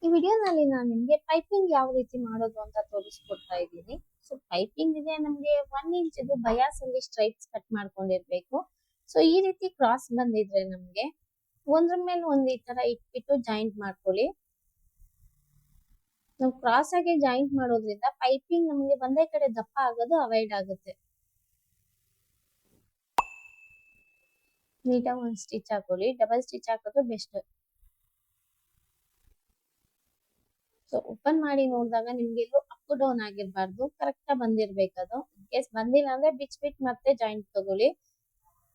ಈ ವಿಡಿಯೋನಲ್ಲಿ ನಾನು ನಿಮಗೆ ಪೈಪಿಂಗ್ ಯಾವ ರೀತಿ ಮಾಡೋದು ಅಂತ ತೋರಿಸ್ಕೊಡ್ತಾ ಇದ್ದೀನಿ. ಸೊ ಪೈಪಿಂಗ್ ಗೆ ನಮಗೆ 1 ಇಂಚ್ ಬಯಾಸ್ ಅಲ್ಲಿ ಸ್ಟ್ರೈಪ್ಸ್ ಕಟ್ ಮಾಡ್ಕೊಂಡಿರ್ಬೇಕು. ಸೊ ಈ ರೀತಿ ಕ್ರಾಸ್ ಬಂದಿದ್ರೆ ನಮಗೆ ಒಂದ್ರ ಮೇಲೆ ಒಂದ್ ಈ ತರ ಇಟ್ಬಿಟ್ಟು ಜಾಯಿಂಟ್ ಮಾಡ್ಕೊಳ್ಳಿ. ನಾವು ಕ್ರಾಸ್ ಆಗಿ ಜಾಯಿಂಟ್ ಮಾಡೋದ್ರಿಂದ ಪೈಪಿಂಗ್ ನಮಗೆ ಒಂದೇ ಕಡೆ ದಪ್ಪ ಆಗೋದು ಅವಾಯ್ಡ್ ಆಗುತ್ತೆ. ನೀಟಾಗಿ ಒಂದ್ ಸ್ಟಿಚ್ ಹಾಕೊಳ್ಳಿ, ಡಬಲ್ ಸ್ಟಿಚ್ ಹಾಕೋದು ಬೆಸ್ಟ್. ಸೊ ಓಪನ್ ಮಾಡಿ ನೋಡಿದಾಗ ನಿಮ್ಗೆ ಎಲ್ಲೂ ಅಪ್ ಡೌನ್ ಆಗಿರ್ಬಾರ್ದು, ಕರೆಕ್ಟ್ ಬಂದಿರ್ಬೇಕು. ಅದು ಕೇಸ್ ಬಂದಿಲ್ಲ ಅಂದ್ರೆ ಬಿಚ್ಬಿಟ್ಟು ಮತ್ತೆ ಜಾಯಿಂಟ್ ತಗೊಳ್ಳಿ.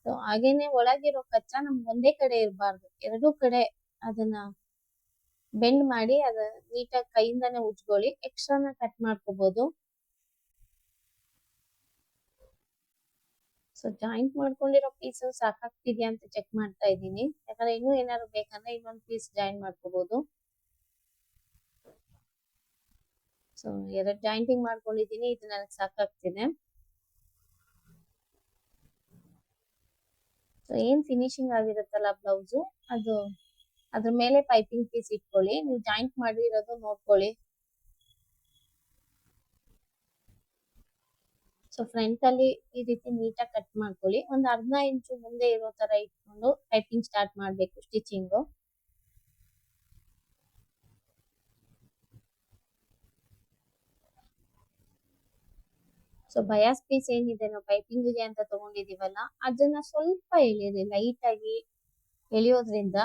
ಸೊ ಹಾಗೇನೆ ಒಳಗಿರೋ ಕಚ್ಚಾ ನಮ್ಗೆ ಒಂದೇ ಕಡೆ ಇರಬಾರ್ದು, ಎರಡೂ ಕಡೆ ಅದನ್ನ ಬೆಂಡ್ ಮಾಡಿ ಅದ ನೀಟಾಗಿ ಕೈಯಿಂದಾನೆ ಉಜ್ಕೊಳ್ಳಿ. ಎಕ್ಸ್ಟ್ರಾನ ಕಟ್ ಮಾಡ್ಕೋಬಹುದು. ಸೊ ಜಾಯಿಂಟ್ ಮಾಡ್ಕೊಂಡಿರೋ ಪೀಸ್ ಸಾಕಾಗ್ತಿದ್ಯಾ ಅಂತ ಚೆಕ್ ಮಾಡ್ತಾ ಇದ್ದೀನಿ. ಯಾಕಂದ್ರೆ ಇನ್ನೂ ಏನಾದ್ರು ಬೇಕಂದ್ರೆ ಇನ್ನೊಂದು ಪೀಸ್ ಜಾಯಿನ್ ಮಾಡ್ಕೋಬಹುದು. ಸೊ 2 ಜಾಯಿಂಟಿಂಗ್ ಮಾಡ್ಕೊಂಡಿದ್ದೀನಿ, ಇದು ನನಗೆ ಸಾಕಾಗ್ತಿದೆ. ಸೊ ಏನ್ ಫಿನಿಶಿಂಗ್ ಆಗಿರುತ್ತಲ್ಲ ಬ್ಲೌಸು, ಅದು ಅದ್ರ ಮೇಲೆ ಪೈಪಿಂಗ್ ಪೀಸ್ ಇಟ್ಕೊಳ್ಳಿ. ನೀವು ಜಾಯಿಂಟ್ ಮಾಡಿರೋದು ನೋಡ್ಕೊಳ್ಳಿ. ಸೊ ಫ್ರಂಟ್ ಅಲ್ಲಿ ಈ ರೀತಿ ನೀಟಾಗಿ ಕಟ್ ಮಾಡ್ಕೊಳ್ಳಿ. ಒಂದು ಅರ್ಧ ಇಂಚು ಮುಂದೆ ಇರೋ ತರ ಇಟ್ಕೊಂಡು ಪೈಪಿಂಗ್ ಸ್ಟಾರ್ಟ್ ಮಾಡ್ಬೇಕು ಸ್ಟಿಚಿಂಗು. ಸೊ ಬಯಾಸ್ ಪೀಸ್ ಏನಿದೆ ನಾವು ಪೈಪಿಂಗ್ ಗೆ ಅಂತ ತಗೊಂಡಿದೀವಲ್ಲ, ಅದನ್ನ ಸ್ವಲ್ಪ ಎಳೆಯಿರಿ. ಲೈಟ್ ಆಗಿ ಎಳೆಯೋದ್ರಿಂದ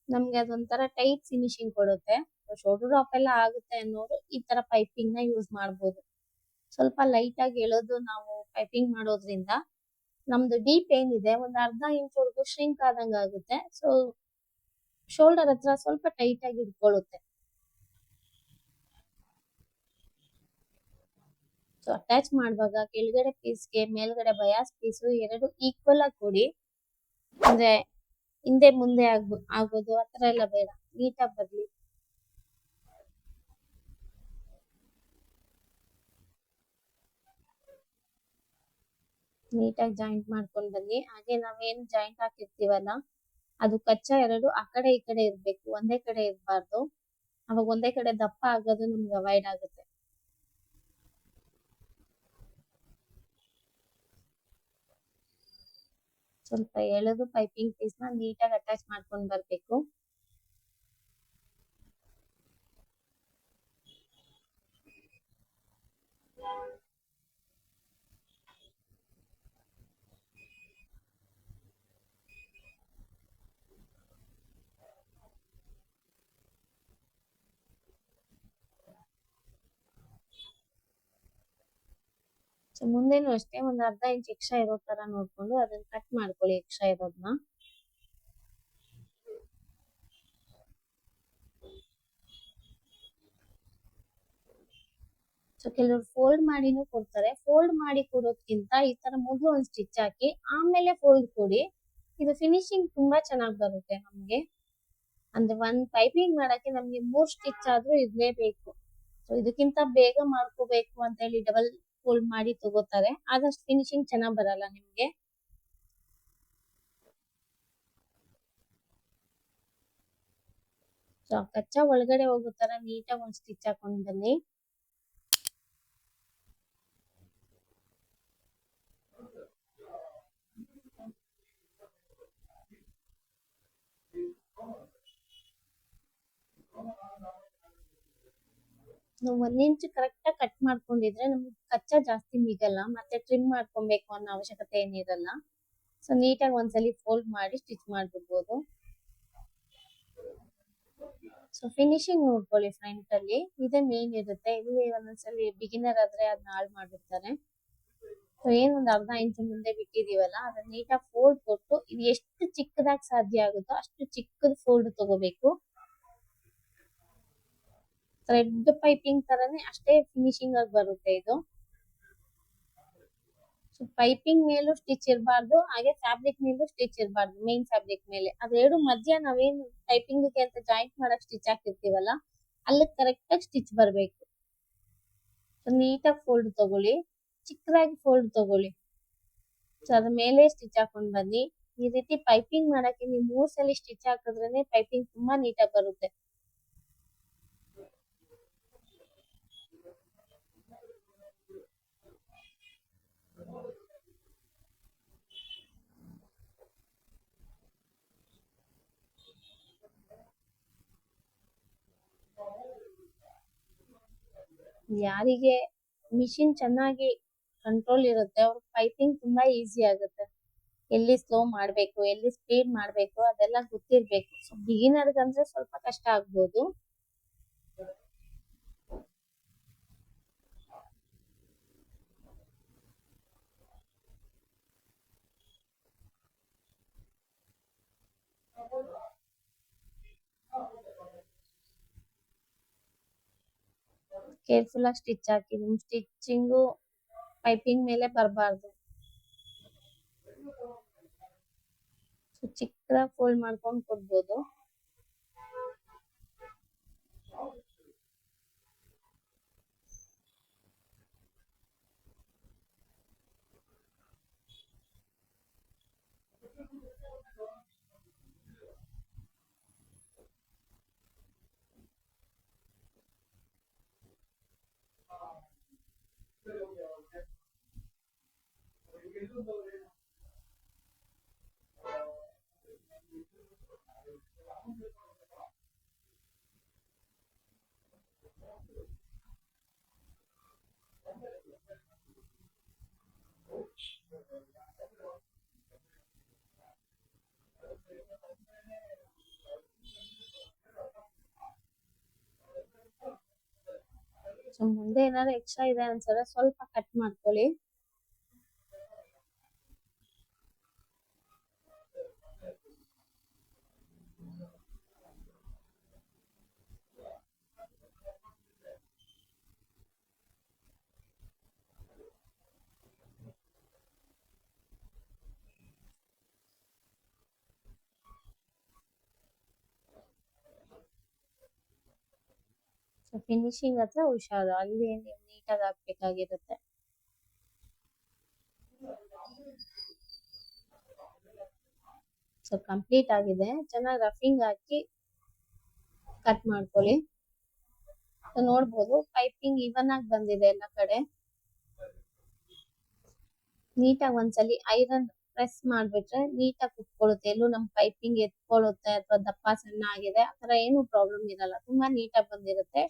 ನಮ್ಗೆ ಅದೊಂಥರ ಟೈಟ್ ಫಿನಿಶಿಂಗ್ ಕೊಡುತ್ತೆ. ಶೋಲ್ಡರ್ ಡ್ರಾಪ್ ಎಲ್ಲ ಆಗುತ್ತೆ ಅನ್ನೋರು ಈ ತರ ಪೈಪಿಂಗ್ ನ ಯೂಸ್ ಮಾಡ್ಬೋದು. ಸ್ವಲ್ಪ ಲೈಟ್ ಆಗಿ ಎಳೆದು ನಾವು ಪೈಪಿಂಗ್ ಮಾಡೋದ್ರಿಂದ ನಮ್ದು ಡೀಪ್ ಏನಿದೆ ಒಂದು ಅರ್ಧ ಇಂಚ್ ವರೆಗೂ ಶ್ರಿಂಕ್ ಆದಂಗ ಆಗುತ್ತೆ. ಸೊ ಶೋಲ್ಡರ್ ಹತ್ರ ಸ್ವಲ್ಪ ಟೈಟ್ ಆಗಿ ಇಟ್ಕೊಳ್ಳುತ್ತೆ. ಸೊ ಅಟ್ಯಾಚ್ ಮಾಡುವಾಗ ಕೆಳಗಡೆ ಪೀಸ್ಗೆ ಮೇಲ್ಗಡೆ ಬಯಾಸ್ ಪೀಸು ಎರಡು ಈಕ್ವಲ್ ಆಗಿ ಕೊಡಿ. ಅಂದ್ರೆ ಹಿಂದೆ ಮುಂದೆ ಆಗೋದು ಆತರ ಎಲ್ಲ ಬೇಡ, ನೀಟಾಗಿ ಬರ್ಲಿ. ನೀಟಾಗಿ ಜಾಯಿಂಟ್ ಮಾಡ್ಕೊಂಡ್ ಬನ್ನಿ. ಹಾಗೆ ನಾವೇನ್ ಜಾಯಿಂಟ್ ಹಾಕಿರ್ತೀವಲ್ಲ, ಅದು ಕಚ್ಚಾ ಎರಡು ಆ ಕಡೆ ಈ ಕಡೆ ಇರ್ಬೇಕು, ಒಂದೇ ಕಡೆ ಇರಬಾರ್ದು. ಅವಾಗ ಒಂದೇ ಕಡೆ ದಪ್ಪ ಆಗೋದು ನಮ್ಗೆ ಅವಾಯ್ಡ್ ಆಗುತ್ತೆ. ಸ್ವಲ್ಪ ಎಳೆದು ಪೈಪಿಂಗ್ ಪೀಸ್ ನ ನೀಟಾಗಿ ಅಟ್ಯಾಚ್ ಮಾಡ್ಕೊಂಡ್ ಬರ್ಬೇಕು. ಸೊ ಮುಂದೇನು ಅಷ್ಟೇ ಒಂದ್ ಅರ್ಧ ಇಂಚ್ ಎಕ್ಸ್ಟ್ರಾ ಇರೋ ತರ ನೋಡ್ಕೊಂಡು ಅದನ್ನ ಕಟ್ ಮಾಡ್ಕೊಳ್ಳಿ, ಎಕ್ಸ್ಟ್ರಾ ಇರೋದನ್ನ. ಸೊ ಕೆಲವರು ಫೋಲ್ಡ್ ಮಾಡಿನೂ ಕೊಡ್ತಾರೆ. ಫೋಲ್ಡ್ ಮಾಡಿ ಕೊಡೋದ್ಕಿಂತ ಈ ತರ ಮೊದಲು ಒಂದ್ ಸ್ಟಿಚ್ ಹಾಕಿ ಆಮೇಲೆ ಫೋಲ್ಡ್ ಕೊಡಿ. ಇದು ಫಿನಿಶಿಂಗ್ ತುಂಬಾ ಚೆನ್ನಾಗಿ ಬರುತ್ತೆ ನಮ್ಗೆ. ಅಂದ್ರೆ ಒಂದ್ ಪೈಪಿಂಗ್ ಮಾಡಕ್ಕೆ ನಮ್ಗೆ 3 ಸ್ಟಿಚ್ ಆದ್ರೂ ಇರ್ಲೇಬೇಕು. ಸೊ ಇದಕ್ಕಿಂತ ಬೇಗ ಮಾಡ್ಕೋಬೇಕು ಅಂತ ಹೇಳಿ ಡಬಲ್ ಫೋಲ್ಡ್ ಮಾಡಿ ತಗೋತಾರೆ, ಆದಷ್ಟು ಫಿನಿಶಿಂಗ್ ಚೆನ್ನಾಗ್ ಬರಲ್ಲ ನಿಮ್ಗೆ. ಸೊ ಕಚ್ಚಾ ಒಳಗಡೆ ಹೋಗೋ ತರ ನೀಟಾಗಿ ಒಂದ್ ಸ್ಟಿಚ್ ಹಾಕೊಂಡ್ ಬನ್ನಿ. ನಾವು 1 ಇಂಚ್ ಕರೆಕ್ಟ್ ಆಗಿ ಕಟ್ ಮಾಡ್ಕೊಂಡಿದ್ರೆ ನಮ್ಗೆ ಕಚ್ಚಾ ಜಾಸ್ತಿ ಮಿಗಲ್ಲ, ಮತ್ತೆ ಟ್ರಿಮ್ ಮಾಡ್ಕೊಬೇಕು ಅನ್ನೋ ಅವಶ್ಯಕತೆ ಏನಿರಲ್ಲ. ಸೊ ನೀಟಾಗಿ ಒಂದ್ಸಲಿ ಫೋಲ್ಡ್ ಮಾಡಿ ಸ್ಟಿಚ್ ಮಾಡ್ಬಿಡ್ಬೋದು. ಸೊ ಫಿನಿಶಿಂಗ್ ನೋಡ್ಕೊಳ್ಳಿ ಫ್ರಂಟ್ ಅಲ್ಲಿ, ಇದೇ ಮೇನ್ ಇರುತ್ತೆ. ಇಲ್ಲಿ ಒಂದೊಂದ್ಸಲಿ ಬಿಗಿನರ್ ಆದ್ರೆ ಅದನ್ನ ಹಾಳು ಮಾಡಿರ್ತಾರೆ. ಸೊ ಏನ್ ಒಂದ್ ಅರ್ಧ ಇಂಚ್ ಮುಂದೆ ಬಿಟ್ಟಿದೀವಲ್ಲ, ಅದನ್ನ ನೀಟಾಗಿ ಫೋಲ್ಡ್ ಕೊಟ್ಟು ಇದು ಎಷ್ಟು ಚಿಕ್ಕದಾಗಿ ಸಾಧ್ಯ ಆಗುತ್ತೋ ಅಷ್ಟು ಚಿಕ್ಕದ ಫೋಲ್ಡ್ ತಗೋಬೇಕು. ಥ್ರೆಡ್ ಪೈಪಿಂಗ್ ತರನೇ ಅಷ್ಟೇ ಫಿನಿಶಿಂಗ್ ಆಗಿ ಬರುತ್ತೆ ಇದು. ಸೊ ಪೈಪಿಂಗ್ ಮೇಲೂ ಸ್ಟಿಚ್ ಇರಬಾರ್ದು, ಹಾಗೆ ಫ್ಯಾಬ್ರಿಕ್ ಮೇಲೂ ಸ್ಟಿಚ್ ಇರಬಾರ್ದು. ಮೇನ್ ಫ್ಯಾಬ್ರಿಕ್ ಮೇಲೆ ಅದೆರಡು ಮಧ್ಯ ನಾವೇನು ಪೈಪಿಂಗ್ ಗೆ ಅಂತ ಜಾಯಿಂಟ್ ಮಾಡಕ್ ಸ್ಟಿಚ್ ಹಾಕಿರ್ತೀವಲ್ಲ, ಅಲ್ಲಿ ಕರೆಕ್ಟ್ ಆಗಿ ಸ್ಟಿಚ್ ಬರ್ಬೇಕು. ಸೊ ನೀಟಾಗಿ ಫೋಲ್ಡ್ ತಗೊಳ್ಳಿ, ಚಿಕ್ಕದಾಗಿ ಫೋಲ್ಡ್ ತಗೊಳ್ಳಿ. ಸೊ ಅದ್ರ ಮೇಲೆ ಸ್ಟಿಚ್ ಹಾಕೊಂಡ್ ಬನ್ನಿ. ಈ ರೀತಿ ಪೈಪಿಂಗ್ ಮಾಡಕ್ಕೆ ನೀವು 3 ಸಲ ಸ್ಟಿಚ್ ಹಾಕಿದ್ರೇನೆ ಪೈಪಿಂಗ್ ತುಂಬಾ ನೀಟಾಗಿ ಬರುತ್ತೆ. ಯಾರಿಗೆ ಮಿಷಿನ್ ಚೆನ್ನಾಗಿ ಕಂಟ್ರೋಲ್ ಇರುತ್ತೆ ಅವ್ರ ಪೈಪಿಂಗ್ ತುಂಬಾ ಈಸಿ ಆಗುತ್ತೆ. ಎಲ್ಲಿ ಸ್ಲೋ ಮಾಡ್ಬೇಕು, ಎಲ್ಲಿ ಸ್ಪೀಡ್ ಮಾಡ್ಬೇಕು ಅದೆಲ್ಲ ಗೊತ್ತಿರ್ಬೇಕು. ಸೊ ಬಿಗಿನರ್ಗಂದ್ರೆ ಸ್ವಲ್ಪ ಕಷ್ಟ ಆಗ್ಬೋದು. ಕೇರ್ಫುಲ್ ಆಗಿ ಸ್ಟಿಚ್ ಹಾಕಿ, ನಿಮ್ ಸ್ಟಿಚಿಂಗು ಪೈಪಿಂಗ್ ಮೇಲೆ ಬರಬಾರ್ದು. ಚಿಕ್ಕದಾಗಿ ಫೋಲ್ಡ್ ಮಾಡ್ಕೊಂಡು ಕೊಡ್ಬೋದು. ಸೊ ಮುಂದೆ ಏನಾದ್ರು ಎಕ್ಸ್ಟ್ರಾ ಇದೆ ಅನ್ಸದ್ರೆ ಸ್ವಲ್ಪ ಕಟ್ ಮಾಡ್ಕೊಳ್ಳಿ. ಸೊ ಫಿನಿಶಿಂಗ್ ಹತ್ರ ಹುಷಾರು, ಅಲ್ಲಿ ನೀವು ನೀಟಾಗಿ ಹಾಕ್ಬೇಕಾಗಿರುತ್ತೆ. ಸೊ ಕಂಪ್ಲೀಟ್ ಆಗಿದೆ. ಚೆನ್ನಾಗಿ ರಫಿಂಗ್ ಹಾಕಿ ಕಟ್ ಮಾಡ್ಕೊಳ್ಳಿ. ಸೊ ನೋಡ್ಬೋದು ಪೈಪಿಂಗ್ ಇವನ್ ಆಗಿ ಬಂದಿದೆ ಎಲ್ಲ ಕಡೆ. ನೀಟಾಗಿ ಒಂದ್ಸಲಿ ಐರನ್ ಪ್ರೆಸ್ ಮಾಡ್ಬಿಟ್ರೆ ನೀಟಾಗಿ ಕುತ್ಕೊಳ್ಳುತ್ತೆ. ಎಲ್ಲೂ ನಮ್ ಪೈಪಿಂಗ್ ಎತ್ಕೊಳ್ಳುತ್ತೆ ಅಥವಾ ದಪ್ಪ ಸಣ್ಣ ಆಗಿದೆ ಆತರ ಏನು ಪ್ರಾಬ್ಲಮ್ ಇರಲ್ಲ. ತುಂಬಾ ನೀಟಾಗಿ ಬಂದಿರುತ್ತೆ.